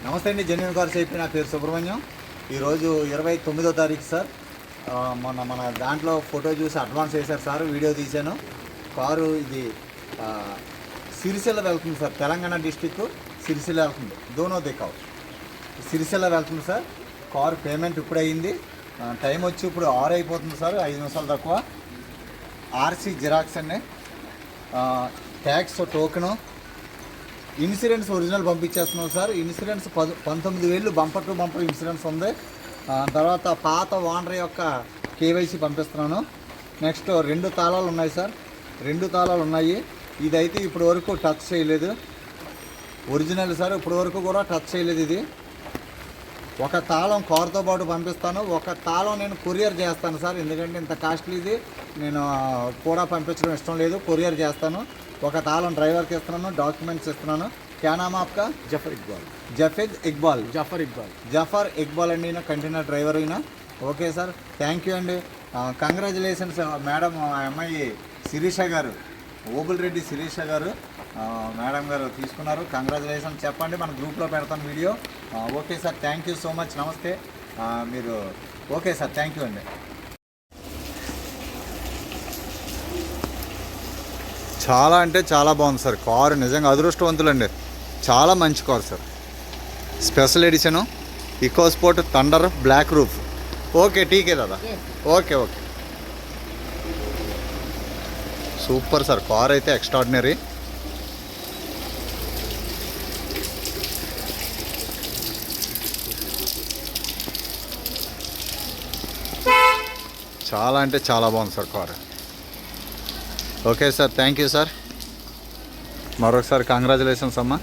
నమస్తే అండి, genuine cars చెప్పి నా పేరు సుబ్రహ్మణ్యం. ఈరోజు 29వ తారీఖు సార్. మన దాంట్లో ఫోటో చూసి అడ్వాన్స్ వేశారు సార్, వీడియో తీశాను. కారు ఇది సిరిసిల్ల వెళ్తుంది సార్, తెలంగాణ డిస్టిక్ సిరిసిల్ల వెళ్తుంది. దోనో దిక్కావు సిరిసిల్ల వెళ్తుంది సార్. కారు పేమెంట్ ఇప్పుడు అయ్యింది. టైం వచ్చి ఇప్పుడు 6 అయిపోతుంది సార్, 5 నిమిషాలు తక్కువ. ఆర్సీ జిరాక్స్ అండి, ట్యాక్స్ టోకెను, ఇన్సూరెన్స్ ఒరిజినల్ పంపించేస్తున్నాం sir. Insurance 19,000 bumper to bumper insurance ఉంది. తర్వాత పాత ఓనర్ యొక్క కేవైసీ పంపిస్తున్నాను. నెక్స్ట్ 2 తాళాలు ఉన్నాయి సార్, 2 తాళాలు ఉన్నాయి. ఇదైతే ఇప్పటి వరకు టచ్ చేయలేదు, ఒరిజినల్ సార్. ఇప్పటి వరకు కూడా టచ్ చేయలేదు. ఇది ఒక తాళం కారుతో పాటు పంపిస్తాను, ఒక తాళం నేను కొరియర్ చేస్తాను సార్. ఎందుకంటే ఇంత కాస్ట్లీది నేను కూడా పంపించడం ఇష్టం లేదు, కొరియర్ చేస్తాను. ఒక తాళం డ్రైవర్కి ఇస్తున్నాను, డాక్యుమెంట్స్ ఇస్తున్నాను. क्या नाम आपका? जफर इकबाल. జఫర్ ఇక్బాల్ అండి, ఈయన కంటైనర్ డ్రైవర్ అయినా. ఓకే సార్, థ్యాంక్ యూ అండి. Congratulations madam. అమ్మాయి శిరీష గారు, ఓబుల్ రెడ్డి శిరీష గారు మేడం గారు తీసుకున్నారు. కంగ్రాచులేషన్స్ చెప్పండి, మన గ్రూప్లో పెడతాను video. Okay sir, thank you so much, నమస్తే మీరు. ఓకే సార్, థ్యాంక్ యూ అండి. చాలా అంటే చాలా బాగుంది సార్ కారు, నిజంగా అదృష్టవంతులండి. చాలా మంచి car sir, special edition, eco sport thunder black roof. Okay టీకే దాదా, okay okay, super sir. Car అయితే ఎక్స్ట్రాడినరీ. చాలా అంటే చాలా బాగుంది sir car. Okay sir, thank you sir. మరొకసారి కంగ్రాచులేషన్స్ అమ్మా.